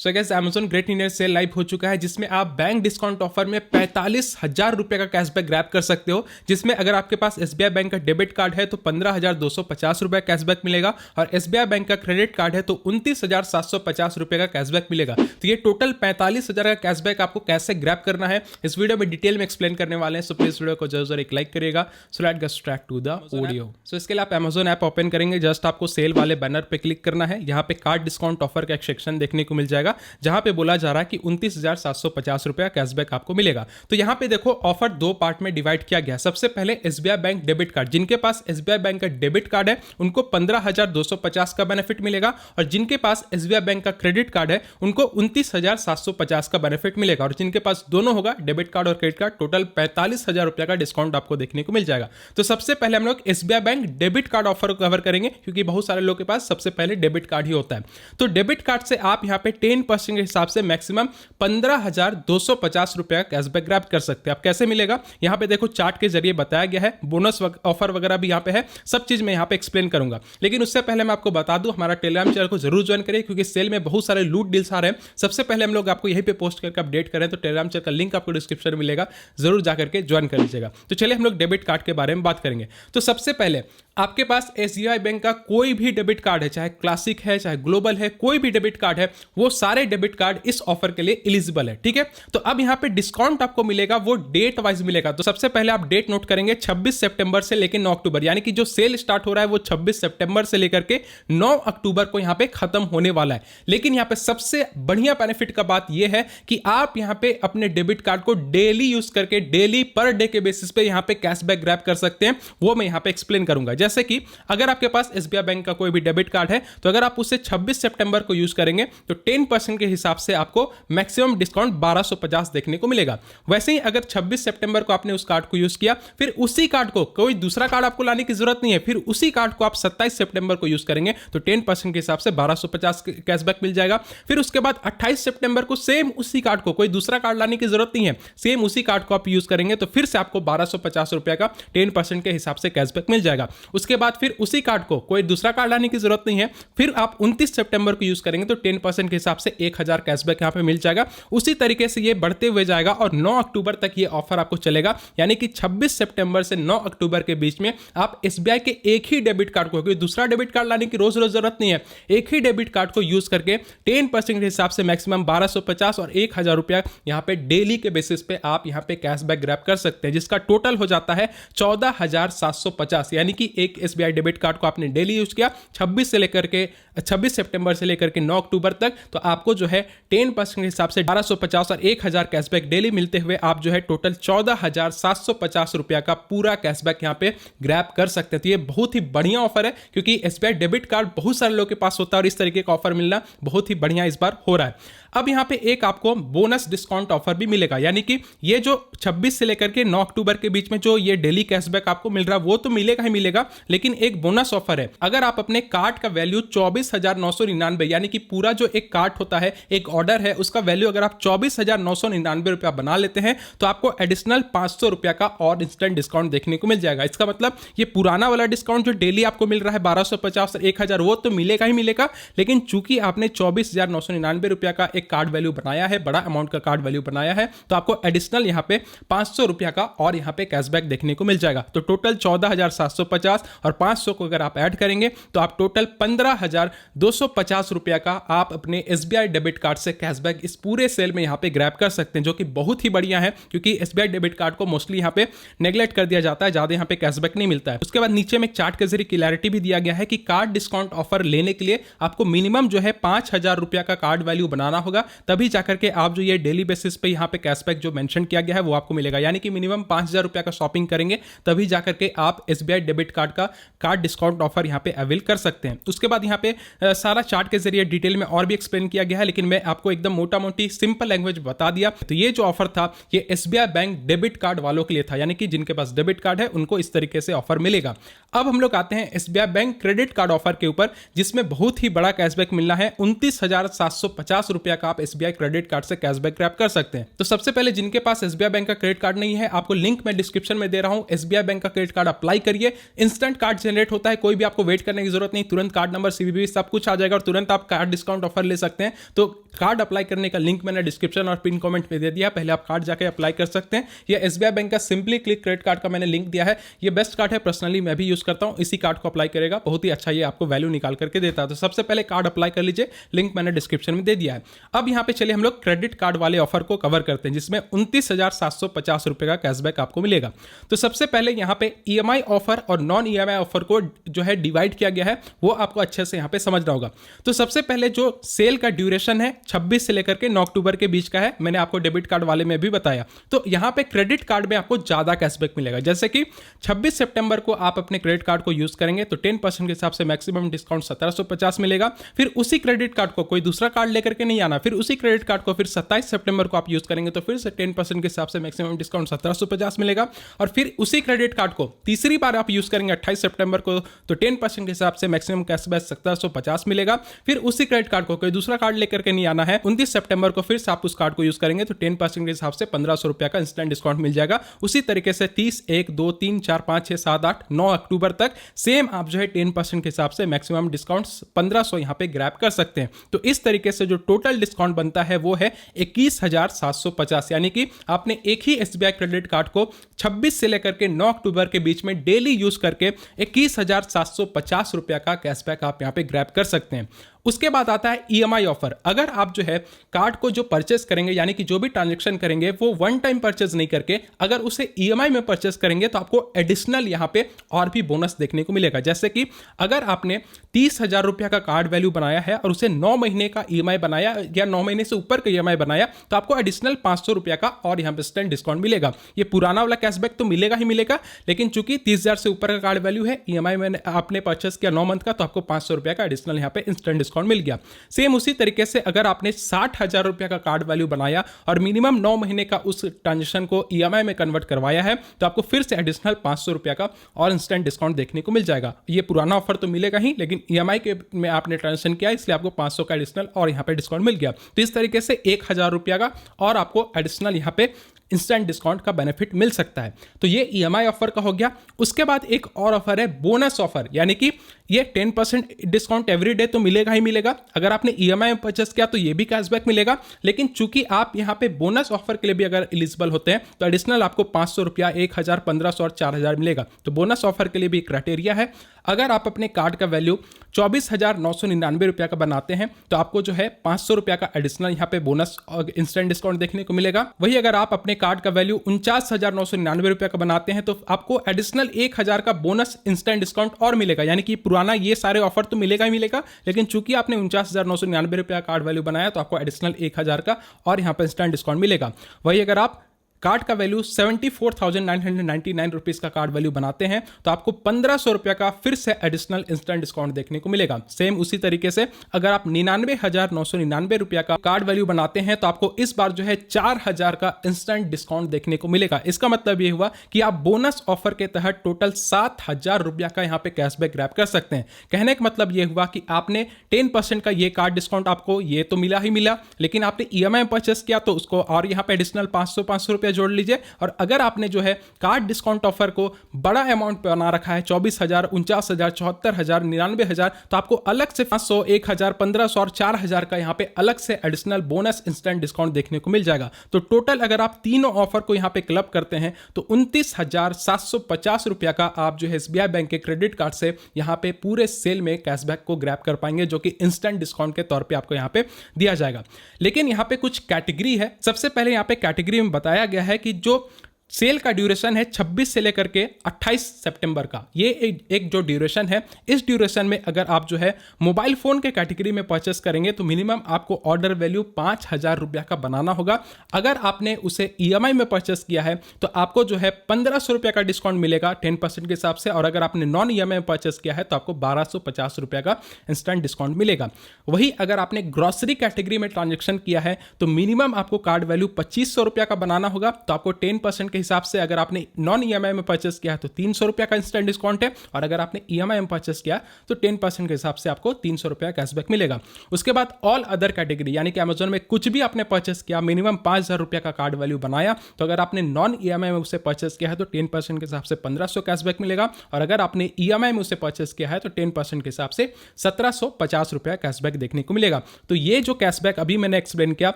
So guys Amazon great new year cell live हो चुका है जिसमें आप बैंक डिस्काउंट ऑफर में 45,000 रुपए का कैशबैक ग्रैब कर सकते हो। जिसमें अगर आपके पास SBI बैंक का डेबिट कार्ड है तो 15,250 रुपए कैशबैक मिलेगा और SBI बैंक का क्रेडिट कार्ड है तो 29,750 रुपए का कैशबैक मिलेगा। तो ये टोटल 45,000 का कैशबैक आपको कैसे ग्रैब करना है इस वीडियो में डिटेल में एक्सप्लेन करने वाले हैं। सो प्लीज वीडियो को जरूर एक लाइक करिएगा। So let's get start to the audio. So इसके लिए आप Amazon ऐप ओपन करेंगे, जस्ट आपको सेल वाले बैनर पे क्लिक करना है। यहाँ पे कार्ड डिस्काउंट ऑफर का एक सेक्शन देखने को मिल जाएगा जहां पे बोला जा रहा है कि 29,750 रुपए का कैशबैक आपको मिलेगा। तो यहां पे देखो ऑफर दो पार्ट में डिवाइड किया गया। सबसे पहले SBI बैंक डेबिट कार्ड, जिनके पास SBI बैंक का डेबिट कार्ड है उनको 15,250 का बेनिफिट मिलेगा और जिनके पास SBI बैंक का क्रेडिट कार्ड है उनको 29,750 का बेनिफिट मिलेगा। और जिनके पास दोनों होगा डेबिट कार्ड और क्रेडिट कार्ड, टोटल 45,000 रुपए का डिस्काउंट आपको देखने को मिल जाएगा। तो सबसे पहले हम लोग SBI bank debit card offer को कवर करेंगे क्योंकि बहुत सारे लोगों के पास सबसे पहले डेबिट कार्ड ही होता है। तो डेबिट कार्ड से आप यहाँ पे 10% के हिसाब से मैक्सिमम 15,250 रुपए का कैशबैक ग्रैब कर सकते हैं। आप कैसे मिलेगा यहाँ पे देखो चार्ट के जरिए बताया गया है, बोनस ऑफर वगैरह भी यहाँ पे है, सब चीज मैं यहाँ पे एक्सप्लेन करूंगा। लेकिन उससे पहले मैं आपको बता दूं हमारा टेलीग्राम चैनल को जरूर ज्वाइन करिए क्योंकि सेल में बहुत सारे लूट डील्स आ रहे हैं। सबसे पहले हम लोग आपको यहीं पे पोस्ट करके अपडेट करें, तो टेलीग्राम चैनल का लिंक आपको डिस्क्रिप्शन में मिलेगा, जरूर जाकर के ज्वाइन कर लीजिएगा। तो चलिए हम लोग डेबिट कार्ड के बारे में बात करेंगे। तो सबसे पहले आपके पास SBI बैंक का कोई भी डेबिट कार्ड है, चाहे क्लासिक है चाहे ग्लोबल है, कोई भी डेबिट कार्ड है, वो सारे डेबिट कार्ड इस ऑफर के लिए एलिजिबल है। ठीक है, तो अब यहां पे डिस्काउंट आपको मिलेगा वो डेट वाइज मिलेगा। तो सबसे पहले आप डेट नोट करेंगे 26 सितंबर से लेकर 9 अक्टूबर, यानी कि जो सेल स्टार्ट हो रहा है वो 26 सितंबर से लेकर के 9 अक्टूबर को यहां पे खत्म होने वाला है। लेकिन यहां पे सबसे बढ़िया बेनिफिट का बात यह है कि आप यहां पे अपने डेबिट कार्ड को डेली यूज करके डेली पर डे के बेसिस पे यहां पे कैशबैक ग्रैब कर सकते हैं। वो मैं यहां पे एक्सप्लेन करूंगा। जैसे कि अगर आपके पास SBI बैंक का कोई भी डेबिट कार्ड है तो अगर आप उसे 26 सितंबर को यूज करेंगे तो 10% के हिसाब से आपको मैक्सिमम डिस्काउंट 1250 देखने को मिलेगा। वैसे ही अगर 26 सितंबर को आपने उस कार्ड को यूज किया, फिर उसी कार्ड को, कोई दूसरा कार्ड आपको लाने की जरूरत नहीं है, फिर उसी कार्ड को आप 27 सितंबर को यूज करेंगे तो 10% के हिसाब से 1250 कैशबैक मिल जाएगा। फिर उसके बाद 28 सितंबर को सेम उसी कार्ड को, कोई दूसरा कार्ड लाने की जरूरत नहीं है, सेम उसी कार्ड को आप यूज करेंगे तो फिर से आपको 1250 रुपए का 10% के हिसाब से कैशबैक मिल जाएगा। उसके बाद फिर उसी कार्ड को, कोई दूसरा कार्ड लाने की जरूरत नहीं है, फिर आप 29 सितंबर को यूज करेंगे तो 10% के हिसाब से 1000 कैशबैक यहां पे मिल जाएगा। उसी तरीके से ये बढ़ते हुए जाएगा और 9 अक्टूबर तक ये ऑफर आपको चलेगा, यानी कि 26 सितंबर से 9 अक्टूबर के बीच में आप SBI के एक ही डेबिट कार्ड को, कोई दूसरा डेबिट कार्ड लाने की रोज रोज जरूरत नहीं है, एक ही डेबिट कार्ड को यूज करके 10% के हिसाब से मैक्सिमम 1250 और 1000 रुपया यहां पे डेली के बेसिस पे आप यहां पे कैशबैक ग्रैब कर सकते हैं, जिसका टोटल हो जाता है 14,750। यानी कि एक SBI डेबिट कार्ड को आपने डेली यूज किया 26 सितंबर से लेकर के 9 अक्टूबर तक, तो आपको जो है 10% के हिसाब से 1250 और 1000 कैशबैक डेली मिलते हुए आप जो है टोटल 14,750 रुपया का पूरा कैशबैक यहां पे ग्रैब कर सकते हैं। तो ये बहुत ही बढ़िया ऑफर है क्योंकि SBI डेबिट कार्ड बहुत सारे लोगों के पास होता है और इस तरीके का ऑफर मिलना बहुत ही बढ़िया इस बार हो रहा है। अब यहां पे एक आपको बोनस डिस्काउंट ऑफर भी मिलेगा, यानी कि ये जो 26 से लेकर के 9 अक्टूबर के बीच में जो ये डेली कैशबैक आपको मिल रहा है वो तो मिलेगा ही मिलेगा, लेकिन एक बोनस ऑफर है। अगर आप अपने कार्ड का वैल्यू 24,999, यानी कि पूरा जो एक कार्ड होता है, एक ऑर्डर है, उसका वैल्यू अगर आप 24,999 रुपया बना लेते हैं तो आपको एडिशनल 500 रुपया का और इंस्टेंट डिस्काउंट देखने को मिल जाएगा। इसका मतलब ये पुराना वाला डिस्काउंट जो डेली आपको मिल रहा है 1250 और 1000, वो तो मिलेगा ही मिलेगा, लेकिन चूंकि आपने 24,999 रुपया का कार्ड वैल्यू बनाया है, बड़ा अमाउंट का कार्ड वैल्यू बनाया है, तो आपको एडिशनल यहां पे 500 रुपया का और यहां पे कैशबैक देखने को मिल जाएगा। तो टोटल 14,750 और 500 को अगर आप ऐड करेंगे तो आप टोटल 15,250 रुपया का आप अपने SBI डेबिट कार्ड से कैशबैक इस पूरे सेल में यहां पे ग्रैब कर सकते हैं, जो कि बहुत ही बढ़िया है क्योंकि SBI डेबिट कार्ड को मोस्टली यहां पे नेग्लेक्ट कर दिया जाता है, ज्यादा यहां पे कैशबैक नहीं मिलता है। उसके बाद नीचे में चार्ट के जरिए क्लैरिटी भी दिया गया है कि कार्ड डिस्काउंट ऑफर लेने के लिए आपको मिनिमम जो है 5,000 रुपया का कार्ड वैल्यू बनाना होगा, तभी जाकर के आप जो ये डेली बेसिस पे यहाँ पे कैशबैक जो मेंशन किया गया है वो आपको मिलेगा। यानी कि मिनिमम 5,000 रुपया का शॉपिंग करेंगे तभी जाकर के आप SBI डेबिट कार्ड का कार्ड डिस्काउंट ऑफर यहाँ पे अवेल कर सकते हैं। उसके बाद यहाँ पे सारा चार्ट के जरिए डिटेल में और भी एक्सप्लेन किया गया है, लेकिन मैं आपको एकदम मोटा मोटी सिंपल लैंग्वेज बता दिया। तो ये जो ऑफर था ये SBI बैंक डेबिट कार्ड वालों के लिए था, यानी कि जिनके पास डेबिट कार्ड है उनको इस तरीके से ऑफर मिलेगा। अब हम लोग आते हैं SBI bank credit card offer के ऊपर, जिसमें बहुत ही बड़ा कैशबैक मिलना है। 29,750 रुपया का आप SBI क्रेडिट कार्ड से कैशबैक ग्रैब कर सकते हैं। तो सबसे पहले जिनके पास SBI बैंक का क्रेडिट कार्ड नहीं है, आपको लिंक मैं डिस्क्रिप्शन में दे रहा हूं, SBI बैंक का क्रेडिट कार्ड अप्लाई करिए, इंस्टेंट कार्ड जनरेट होता है, कोई भी आपको वेट करने की जरूरत नहीं, तुरंत कार्ड नंबर CVV सब कुछ आ जाएगा और तुरंत आप कार्ड डिस्काउंट ऑफर ले सकते हैं। हैं तो कार्ड अप्लाई करने का लिंक मैंने डिस्क्रिप्शन और पिन कमेंट में दे दिया, पहले आप कार्ड जाके अप्लाई कर सकते हैं। या एसबीआई बैंक का सिंपली क्लिक क्रेडिट कार्ड का मैंने लिंक दिया है, ये बेस्ट कार्ड है, पर्सनली मैं भी यूज करता हूं। इसी कार्ड को अप्लाई करेगा, बहुत ही अच्छा ये आपको वैल्यू निकाल करके देता है। तो सबसे पहले कार्ड अप्लाई कर लीजिए, लिंक मैंने डिस्क्रिप्शन में दे दिया है। अब यहाँ पे चलिए हम लोग क्रेडिट कार्ड वाले ऑफर को कवर करते हैं, जिसमें 29,750 रुपए का कैशबैक आपको मिलेगा। तो सबसे पहले यहाँ पे ईएमआई ऑफर और नॉन ईएमआई ऑफर को जो है डिवाइड किया गया है, वो आपको अच्छे से यहाँ पे समझना होगा। तो सबसे पहले जो सेल का ड्यूरेशन है 26 से लेकर के 9 अक्टूबर के बीच का है, मैंने आपको डेबिट कार्ड वाले में भी बताया। तो यहाँ पे क्रेडिट कार्ड में आपको ज्यादा कैशबैक मिलेगा, जैसे कि 26 सितंबर को आप अपने क्रेडिट कार्ड को यूज करेंगे तो 10% के हिसाब से मैक्सिमम डिस्काउंट 1750 मिलेगा। फिर उसी क्रेडिट कार्ड को कोई दूसरा कार्ड लेकर के नहीं आना, फिर उसी क्रेडिट कार्ड को फिर 27 सितंबर को आप यूज करेंगे तो फिर से 10% के हिसाब से मैक्सिमम डिस्काउंट 1750 मिलेगा। और फिर उसी क्रेडिट कार्ड को तीसरी बार आप यूज करेंगे 28 सितंबर को तो 10% के हिसाब से मैक्सिमम कैशबैक 1750 मिलेगा। फिर उसी क्रेडिट कार्ड को कोई दूसरा कार्ड लेकर के नहीं आना है, 29 सितंबर को फिर से आप उस कार्ड को यूज करेंगे तो 10% के हिसाब से 1500 रुपया का इंस्टेंट डिस्काउंट मिल जाएगा। उसी तरीके से 30, 1, 2, 3, 4, 5, 6, 7, 8, 9 अक्टूबर तक सेम आप जो है 10% के हिसाब से मैक्सिमम डिस्काउंट 1500 यहां पे ग्रैब कर सकते हैं। तो इस तरीके से जो टोटल डिस्काउंट बनता है वो है 21,750, यानी कि आपने एक ही एसबीआई क्रेडिट कार्ड को 26 से लेकर के 9 अक्टूबर के बीच में डेली यूज करके 21,750 रुपया का कैशबैक आप यहां पे ग्रैब कर सकते हैं। उसके बाद आता है ईएमआई ऑफर। अगर आप जो है कार्ड को जो परचेस करेंगे, यानी कि जो भी ट्रांजैक्शन करेंगे वो वन टाइम परचेस नहीं करके अगर उसे ईएमआई में परचेस करेंगे तो आपको एडिशनल यहां पे और भी बोनस देखने को मिलेगा। जैसे कि अगर आपने 30,000 रुपया का कार्ड वैल्यू बनाया है और उसे 9 महीने का ईएमआई बनाया या 9 महीने से ऊपर का ईएमआई बनाया तो आपको एडिशनल 500 रुपया का और यहां पे इंस्टेंट डिस्काउंट मिलेगा। ये पुराना वाला कैशबैक तो मिलेगा ही मिलेगा, लेकिन चूंकि 30,000 से ऊपर का कार्ड वैल्यू है, ईएमआई में आपने परचेस किया 9 मंथ का, तो आपको 500 रुपया का एडिशनल यहां पे इंस्टेंट डिस्काउंट मिल गया। सेम उसी तरीके से अगर आपने 60,000 रुपया का कार्ड वैल्यू बनाया और मिनिमम 9 महीने का उस ट्रांजेक्शन को ईएमआई में कन्वर्ट करवाया है तो आपको फिर से एडिशनल 500 रुपया का और इंस्टेंट डिस्काउंट देखने को मिल जाएगा। ये पुराना ऑफर तो मिलेगा ही, लेकिन ईएमआई के में आपने ट्रांजेक्शन किया इसलिए आपको 500 का एडिशनल और यहां पे डिस्काउंट मिल गया। तो इस तरीके से 1,000 रुपया का और आपको एडिशनल यहां पे इंस्टेंट डिस्काउंट का बेनिफिट मिल सकता है। तो ये ईएमआई ऑफर का हो गया। उसके बाद एक और ऑफर है बोनस ऑफर, यानी कि ये 10% डिस्काउंट एवरी डे तो मिलेगा ही मिलेगा। अगर आपने ईएमआई में परचेस किया तो ये भी कैशबैक मिलेगा, लेकिन चूंकि आप यहां पे बोनस ऑफर के लिए भी अगर एलिजिबल होते हैं तो एडिशनल आपको 500 रुपया, 1,000, 1,500 और 4,000 मिलेगा। तो बोनस ऑफर के लिए भी क्राइटेरिया है। अगर आप अपने कार्ड का वैल्यू 24,999 रुपया का बनाते हैं तो आपको जो है 500 रुपया का एडिशनल यहां पे बोनस और इंस्टेंट डिस्काउंट देखने को मिलेगा। वही अगर आप अपने कार्ड का वैल्यू 49,999 रुपया का बनाते हैं तो आपको एडिशनल 1,000 का बोनस इंस्टेंट डिस्काउंट और मिलेगा। यानी कि पुराना ये सारे ऑफर तो मिलेगा ही मिलेगा, लेकिन चूंकि आपने 49,999 रुपया कार्ड वैल्यू बनाया तो आपको एडिशनल 1,000 का और यहां पर इंस्टेंट डिस्काउंट मिलेगा। वही अगर आप कार्ड का वैल्यू 74,999 रुपीज का कार्ड वैल्यू बनाते हैं तो आपको 1,500 रुपया का फिर से एडिशनल इंस्टेंट डिस्काउंट देखने को मिलेगा। सेम उसी तरीके से अगर आप 99,999 रुपया का कार्ड वैल्यू बनाते हैं तो आपको इस बार जो है 4,000 का इंस्टेंट डिस्काउंट देखने को मिलेगा। इसका मतलब यह हुआ कि आप बोनस ऑफर के तहत टोटल 7,000 रुपया का यहां पे कैशबैक ग्रैब कर सकते हैं। कहने का मतलब यह हुआ कि आपने 10% का ये कार्ड डिस्काउंट आपको ये तो मिला ही मिला, लेकिन आपने ईएमआई परचेस किया तो उसको और यहां पे एडिशनल 500 रुपया जोड़ लीजिए। और अगर आपने जो है कार्ड डिस्काउंट ऑफर को बड़ा अमाउंट बना रखा है 24,000, 49,000, 74,000, 99,000, तो आपको अलग से 500, 1,000, 1,500 और 4,000 का यहां पे अलग से एडिशनल बोनस इंस्टेंट डिस्काउंट देखने को मिल जाएगा। तो टोटल अगर आप तीनों ऑफर को यहां पे क्लब करते हैं तो 29,750 रुपया का आप जो है एसबीआई बैंक के क्रेडिट कार्ड से यहां पे पूरे सेल में कैशबैक को ग्रैब कर पाएंगे, जो कि इंस्टेंट डिस्काउंट के तौर पे आपको यहां पे दिया जाएगा। लेकिन यहां पे कुछ कैटेगरी है। सबसे पहले यहां पे कैटेगरी में बताया गया है कि जो सेल का ड्यूरेशन है 26 से लेकर के 28 सितंबर का, ये एक जो ड्यूरेशन है, इस ड्यूरेशन में अगर आप जो है मोबाइल फोन के कैटेगरी में परचेस करेंगे तो मिनिमम आपको ऑर्डर वैल्यू 5,000 रुपया का बनाना होगा। अगर आपने उसे ईएमआई में परचेस किया है तो आपको जो है 1,500 रुपया का डिस्काउंट मिलेगा 10% के हिसाब से, और अगर आपने नॉन ईएमआई में परचेस किया है तो आपको 1,250 रुपया का इंस्टेंट डिस्काउंट मिलेगा। वही अगर आपने ग्रोसरी कैटेगरी में ट्रांजेक्शन किया है तो मिनिमम आपको कार्ड वैल्यू 2,500 रुपया का बनाना होगा, तो आपको 10% के हिसाब से अगर आपने नॉन ईएमआई में परचेस किया है तो 300 रुपया का इंस्टेंट डिस्काउंट है, और अगर आपने ईएमआई में परचेस किया तो 10% के हिसाब से आपको 300 रुपया कैशबैक मिलेगा। उसके बाद ऑल अदर कैटेगरी यानी कि अमेजोन में कुछ भी आपने परचेस किया, मिनिमम 5,000 रुपया का कार्ड वैल्यू बनाया, तो अगर आपने नॉन ईएमआई में उसे परचेस किया है तो 10% के हिसाब से 1500 कैशबैक मिलेगा, और अगर आपने ईएमआई में उसे परचेस किया है तो 10% के हिसाब से 1750 रुपया कैशबैक देखने को मिलेगा। तो ये जो कैशबैक अभी मैंने एक्सप्लेन किया,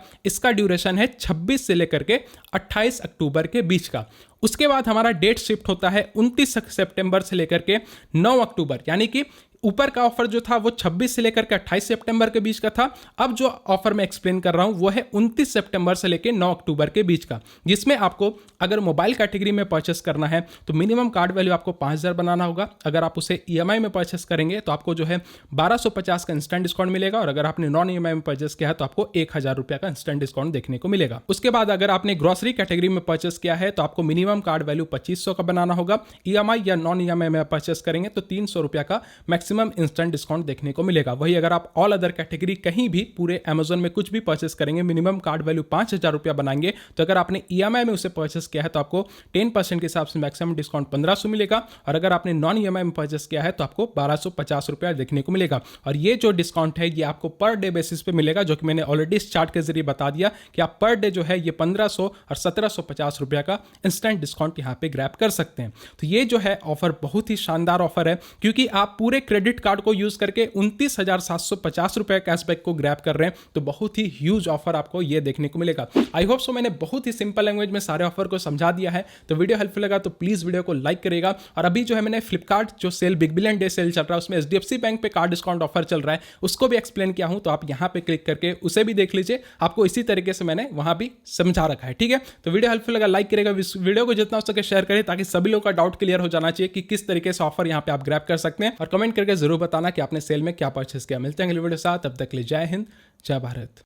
इसका ड्यूरेशन है 26 से लेकर के 28 अक्टूबर के बीच का। उसके बाद हमारा डेट शिफ्ट होता है 29 सितंबर से लेकर के 9 अक्टूबर, यानी कि ऊपर का ऑफर जो था वो 26 से लेकर के 28 सितंबर के बीच का था। अब जो ऑफर मैं एक्सप्लेन कर रहा हूं वो है 29 सितंबर से लेकर 9 अक्टूबर के बीच का, जिसमें आपको अगर मोबाइल कैटेगरी में परचेस करना है तो मिनिमम कार्ड वैल्यू आपको 5,000 बनाना होगा। अगर आप उसे ईएमआई में परचेस करेंगे तो आपको जो है 1250 का इंस्टेंट डिस्काउंट मिलेगा, और अगर आपने नॉन ईएमआई में परचेस किया है तो आपको 1,000 रुपया का इंस्टेंट डिस्काउंट देखने को मिलेगा। उसके बाद अगर आपने ग्रोसरी कैटेगरी में परचेस किया है तो आपको मिनिमम कार्ड वैल्यू 2500 का बनाना होगा। ईएमआई या नॉन ईएमआई में परचेस करेंगे तो 300 रुपया का मैक्सिमम इंस्टेंट डिस्काउंट देखने को मिलेगा। वही अगर आप ऑल अदर कैटेगरी कहीं भी पूरे अमेजोन में कुछ भी परचेस करेंगे, मिनिमम कार्ड वैल्यू 5,000 रुपया बनाएंगे, तो अगर आपने ईएमआई में उसे परचेस किया है तो आपको 10% के हिसाब से मैक्सिमम डिस्काउंट 1500 मिलेगा, और अगर आपने नॉन ईएमआई में परचेस किया है तो आपको 1250 रुपया देखने को मिलेगा। और ये जो डिस्काउंट है ये आपको पर डे बेसिस पे मिलेगा, जो कि मैंने ऑलरेडी इस चार्ट के जरिए बता दिया कि आप पर डे जो है ये 1500 और 1750 रुपया का इंस्टेंट डिस्काउंट यहाँ पे ग्रैब कर सकते हैं। तो ये जो है ऑफर बहुत ही शानदार ऑफर है, क्योंकि आप पूरे क्रेडिट कार्ड को यूज करके 29,750 रुपए कैशबैक को ग्रैब कर रहे हैं, तो बहुत ही ह्यूज ऑफर आपको ये देखने को मिलेगा। आई होप सो मैंने बहुत ही सिंपल लैंग्वेज में सारे ऑफर को समझा दिया है। तो वीडियो हेल्पफुल लगा तो प्लीज वीडियो को लाइक करेगा। और अभी जो है मैंने फ्लिपकार्ट जो sale big billion day sale चल रहा है उसमें एचडीएफसी बैंक पे कार्ड डिस्काउंट ऑफर चल रहा है, उसको भी एक्सप्लेन किया हूं, तो आप यहां पे क्लिक करके उसे भी देख लीजिए। आपको इसी तरीके से मैंने वहां भी समझा रखा है, ठीक है। तो वीडियो हेल्पफुल लगा लाइक करेगा, इस वीडियो को जितना हो सके शेयर करें, ताकि सभी लोगों का डाउट क्लियर हो जाना चाहिए कि किस तरीके से ऑफर यहां पे आप ग्रैब कर सकते हैं। और कमेंट करके जरूर बताना कि आपने सेल में क्या परचेस किया। मिलते हैं अगले वीडियो के साथ, तब तक के लिए जय हिंद, जय भारत।